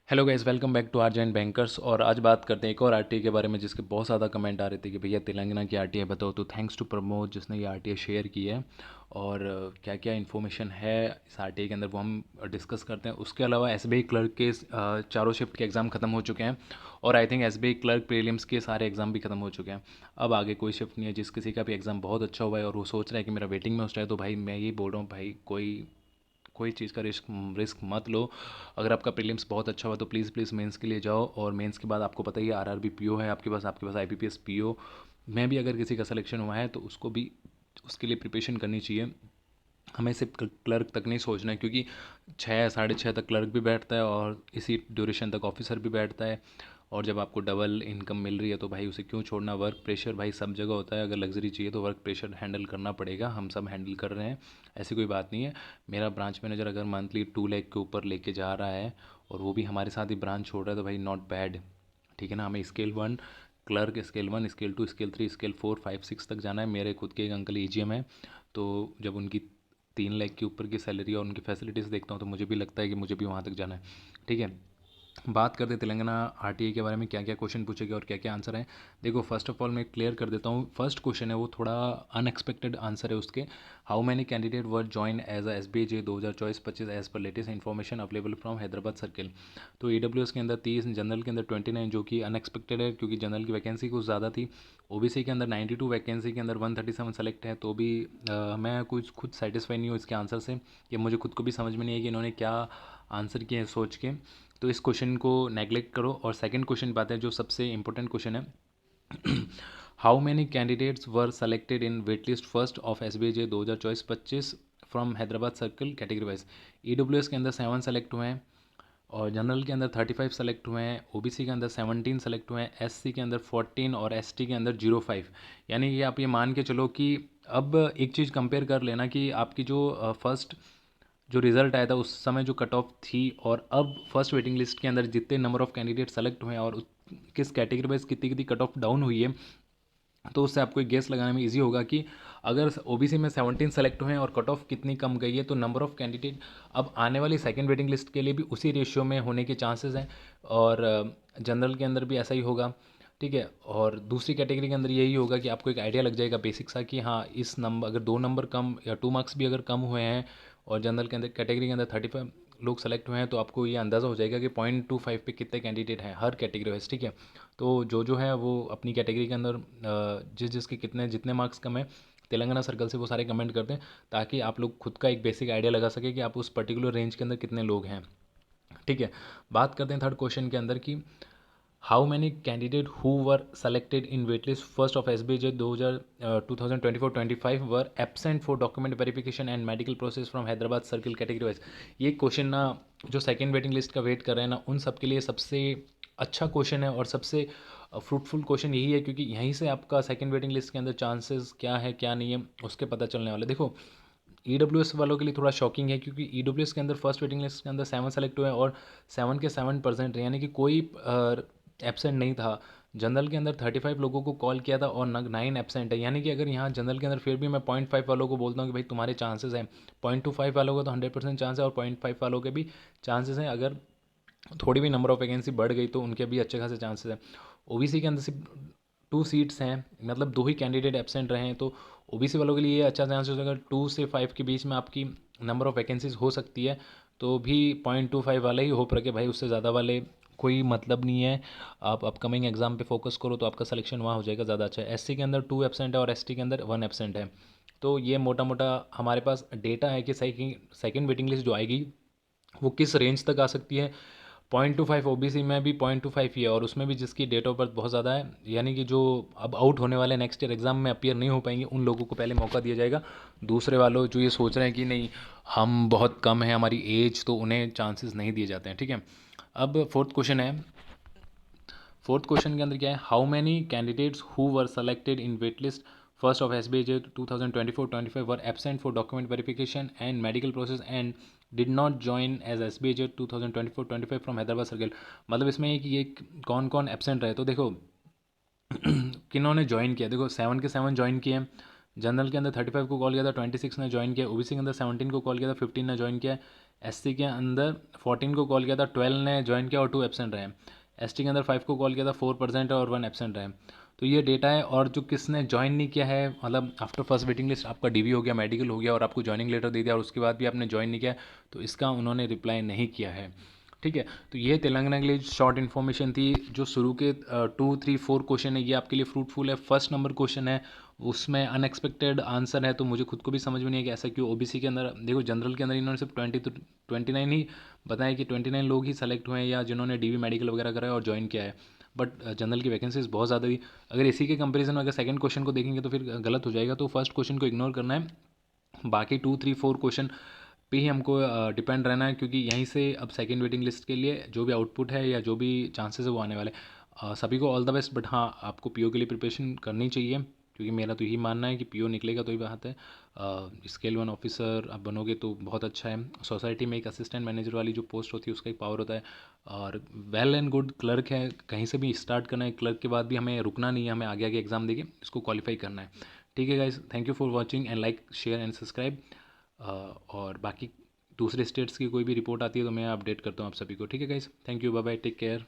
Hello guys, welcome back to our bankers. और आज बात करते हैं एक और आरटीआई के बारे में जिसके बहुत ज़्यादा कमेंट आ रहे थे कि भैया तेलंगाना की आरटीआई बताओ। तो थैंक्स टू प्रमोद जिसने ये आरटीआई शेयर की है। और क्या क्या इन्फॉर्मेशन है इस आरटीआई के अंदर वो हम डिस्कस करते हैं। उसके अलावा एसबीआई क्लर्क के चारों शिफ्ट के एग्ज़ाम खत्म हो चुके हैं। और I think SBI clerk prelims के सारे एग्ज़ाम भी खत्म हो चुके हैं। अब आगे कोई शिफ्ट नहीं है। जिस किसी का भी एग्ज़ाम बहुत अच्छा हुआ है और वो सोच रहा है कि मेरा वेटिंग में उस है, तो भाई मैं ये बोल रहा हूँ, भाई कोई कोई चीज़ का रिस्क रिस्क मत लो। अगर आपका प्रीलिम्स बहुत अच्छा हुआ तो प्लीज़ प्लीज़ मेंस के लिए जाओ। और मेंस के बाद आपको पता ही है आरआरबी पीओ है आपके पास आईपीपीएस पीओ में भी अगर किसी का सिलेक्शन हुआ है तो उसको भी उसके लिए प्रिपरेशन करनी चाहिए। हमें सिर्फ क्लर्क तक नहीं सोचना है, क्योंकि 6 साढ़े 6 तक क्लर्क भी बैठता है और इसी ड्यूरेशन तक ऑफिसर भी बैठता है। और जब आपको डबल इनकम मिल रही है तो भाई उसे क्यों छोड़ना। वर्क प्रेशर भाई सब जगह होता है। अगर लग्जरी चाहिए तो वर्क प्रेशर हैंडल करना पड़ेगा। हम सब हैंडल कर रहे हैं, ऐसी कोई बात नहीं है। मेरा ब्रांच मैनेजर अगर मंथली 2 लाख के ऊपर लेके जा रहा है और वो भी हमारे साथ ही ब्रांच छोड़ रहा है तो भाई नॉट बैड। ठीक है ना। हमें scale 1 clerk, scale 1 scale 2 scale 3 scale 4 5 6 तक जाना है। मेरे खुद के एक अंकल एजीएम है, तो जब उनकी 3 लाख के ऊपर की सैलरी और उनकी फैसिलिटीज़ देखता हूँ तो मुझे भी लगता है कि मुझे भी वहाँ तक जाना है। ठीक है। बात करते हैं तेलंगाना आरटीआई के बारे में, क्या क्या क्वेश्चन पूछे गए और क्या क्या आंसर है। देखो, फर्स्ट ऑफ ऑल मैं क्लियर कर देता हूँ। फर्स्ट क्वेश्चन है वो थोड़ा अनएक्सपेक्टेड आंसर है उसके। How many candidate were join as a SBJ 2024-25 as per latest information available from Hyderabad circle. तो EWS के अंदर 30, जनरल के अंदर 29, जो कि अनएक्सपेक्टेड है क्योंकि जनरल की वैकेंसी कुछ ज़्यादा थी। ओबीसी के अंदर 92 वैकेंसी के अंदर 137 सेलेक्ट है। तो भी मैं कुछ खुद सेटिस्फाई नहीं हूँ इसके आंसर से। ये मुझे खुद को भी समझ में नहीं है कि इन्होंने क्या आंसर किए हैं सोच के। तो इस क्वेश्चन को नेग्लेक्ट करो और सेकंड क्वेश्चन पाते हैं जो सबसे इंपॉर्टेंट क्वेश्चन है। How many candidates were selected in wait list first of SBJ 2024-25 from Hyderabad circle category wise. EWS के अंदर 7 सेलेक्ट हुए हैं और जनरल के अंदर 35 सेलेक्ट हुए हैं। ओबीसी के अंदर 17 सेलेक्ट हुए हैं। एससी के अंदर 14 और एसटी के अंदर 05। यानी कि आप ये मान के चलो कि अब एक चीज़ कंपेयर कर लेना कि आपकी जो फर्स्ट जो रिज़ल्ट आया था उस समय जो कट ऑफ थी और अब फर्स्ट वेटिंग लिस्ट के अंदर जितने नंबर ऑफ़ कैंडिडेट सेलेक्ट हुए हैं और किस कैटेगरी वाइज कितनी कितनी कट ऑफ डाउन हुई है, तो उससे आपको एक गेस लगाने में इजी होगा कि अगर ओबीसी में 17 सेलेक्ट हुए हैं और कट ऑफ कितनी कम गई है तो नंबर ऑफ़ कैंडिडेट अब आने वाली सेकंड वेटिंग लिस्ट के लिए भी उसी रेशियो में होने के चांसेस हैं। और जनरल के अंदर भी ऐसा ही होगा। ठीक है। और दूसरी कैटेगरी के अंदर यही होगा कि आपको एक आइडिया लग जाएगा बेसिक सा कि हाँ, इस नंबर अगर 2 नंबर कम या 2 मार्क्स भी अगर कम हुए हैं और जनरल के अंदर कैटेगरी के अंदर 35 लोग सेलेक्ट हुए हैं तो आपको ये अंदाज़ा हो जाएगा कि 0.25 पे कितने कैंडिडेट हैं हर कैटेगरी वाइज। ठीक है। तो जो है वो अपनी कैटेगरी के अंदर जिस जिसके कितने जितने मार्क्स कम है तेलंगाना सर्कल से वो सारे कमेंट कर दें, ताकि आप लोग खुद का एक बेसिक आइडिया लगा सके कि आप उस पर्टिकुलर रेंज के अंदर कितने लोग हैं। ठीक है। बात करते हैं थर्ड क्वेश्चन के अंदर कि how many candidate who were selected in waitlist first of SBJ 2024-25 were absent for document verification and medical process from Hyderabad circle category wise. ये क्वेश्चन ना जो सेकेंड वेटिंग लिस्ट का वेट कर रहे हैं ना उन सब के लिए सबसे अच्छा क्वेश्चन है और सबसे फ्रूटफुल क्वेश्चन यही है, क्योंकि यहीं से आपका सेकेंड वेटिंग लिस्ट के अंदर चांसेस क्या है क्या नहीं है उसके पता चलने वाले। देखो, EWS वालों के लिए थोड़ा शॉकिंग है क्योंकि EWS के अंदर फर्स्ट वेटिंग लिस्ट के अंदर 7 सेलेक्ट हुए और 7 के 7% यानी कि कोई एबसेंट नहीं था। जनरल के अंदर 35 लोगों को कॉल किया था और 9 एबसेंट है। यानी कि अगर यहाँ जनरल के अंदर फिर भी मैं 0.5 वालों को बोलता हूँ कि भाई तुम्हारे चांसेस हैं। 0.25 वालों का तो 100% चांस है और 0.5 वालों के भी चांसेस हैं। अगर थोड़ी भी नंबर ऑफ वैकेंसी बढ़ गई तो उनके भी अच्छे खासे चांसेस हैं। ओबीसी के अंदर सिर्फ 2 सीट्स हैं, मतलब 2 ही कैंडिडेट एबसेंट रहे हैं। तो ओबीसी वालों के लिए ये अच्छा चांसेस अगर 2 से 5 के बीच में आपकी नंबर ऑफ वैकेंसीज हो सकती है तो भी 0.25 वाला ही होप रखे भाई, उससे ज़्यादा वाले कोई मतलब नहीं है। आप अपकमिंग एग्जाम पे फोकस करो तो आपका सिलेक्शन वहाँ हो जाएगा, ज़्यादा अच्छा है। एससी के अंदर 2 एबसेंट है और एसटी के अंदर 1 एबसेंट है। तो ये मोटा मोटा हमारे पास डेटा है कि सेकेंड वेटिंग लिस्ट जो आएगी वो किस रेंज तक आ सकती है। 0.25 ओबीसी में भी 0.25 ही है और उसमें भी जिसकी डेट ऑफ बर्थ बहुत ज़्यादा है, यानी कि जो अब आउट होने वाले नेक्स्ट ईयर एग्जाम में अपीयर नहीं हो पाएंगे उन लोगों को पहले मौका दिया जाएगा। दूसरे वालों जो ये सोच रहे हैं कि नहीं हम बहुत कम है हमारी एज, तो उन्हें चांसेस नहीं दिए जाते हैं। ठीक है। अब फोर्थ क्वेश्चन है। फोर्थ क्वेश्चन के अंदर क्या है, how many candidates who were selected in wait list first of SBJ 2024-25 were absent for document verification and medical process and did not join as SBJ 2024-25 from Hyderabad circle. मतलब इसमें ये कौन कौन एबसेंट रहे। तो देखो किन्होंने ज्वाइन किया, देखो 7 के 7 ज्वाइन किए। जनरल के अंदर 35 को कॉल किया था, 26 ने ज्वाइन किया। ओबीसी के अंदर 17 को कॉल किया था, 15 ने ज्वाइन किया। SC के अंदर 14 को कॉल किया था, 12 ने ज्वाइन किया और 2 एब्सेंट रहे। ST के अंदर 5 को कॉल किया था, 4% है और 1 एब्सेंट रहे। तो ये डेटा है। और जो किसने ज्वाइन नहीं किया है, मतलब आफ्टर फर्स्ट वेटिंग लिस्ट आपका DV हो गया, मेडिकल हो गया और आपको ज्वाइनिंग लेटर दे दिया और उसके बाद भी आपने ज्वाइन नहीं किया, तो इसका उन्होंने रिप्लाई नहीं किया है। ठीक है, तो ये तेलंगाना के लिए शॉर्ट इन्फॉर्मेशन थी। जो शुरू के 2, 3, 4 क्वेश्चन है ये आपके लिए फ्रूटफुल है। फर्स्ट नंबर क्वेश्चन है उसमें अनएक्सपेक्टेड आंसर है, तो मुझे खुद को भी समझ में नहीं है कि ऐसा क्यों। OBC के अंदर देखो, जनरल के अंदर इन्होंने सिर्फ 29 ही बताया कि 29 लोग ही सेलेक्ट हुए हैं या जिन्होंने DV मेडिकल वगैरह करा है और ज्वाइन किया है। बट जनरल की वैकेंसीज बहुत ज़्यादा थी। अगर इसी के कंपेरिजन में अगर सेकंड क्वेश्चन को देखेंगे तो फिर गलत हो जाएगा। तो फर्स्ट क्वेश्चन को इग्नोर करना है, बाकी 2, 3, 4 क्वेश्चन पे ही हमको डिपेंड रहना है, क्योंकि यहीं से अब सेकंड वेटिंग लिस्ट के लिए जो भी आउटपुट है या जो भी चांसेस है वो आने वाले। सभी को ऑल द बेस्ट। बट हाँ, आपको PO के लिए प्रिपरेशन करनी चाहिए, क्योंकि मेरा तो यही मानना है कि PO निकलेगा तो ही बात है। स्केल 1 ऑफिसर आप बनोगे तो बहुत अच्छा है। सोसाइटी में एक असिस्टेंट मैनेजर वाली जो पोस्ट होती है उसका एक पावर होता है। और वेल एंड गुड क्लर्क है, कहीं से भी स्टार्ट करना है। क्लर्क के बाद भी हमें रुकना नहीं है, हमें आगे आगे एग्जाम देके इसको क्वालिफाई करना है। ठीक है guys, thank you for watching and like share and subscribe. और बाकी दूसरे स्टेट्स की कोई भी रिपोर्ट आती है तो मैं अपडेट करता हूँ आप सभी को। ठीक है guys, thank you, bye bye, take care.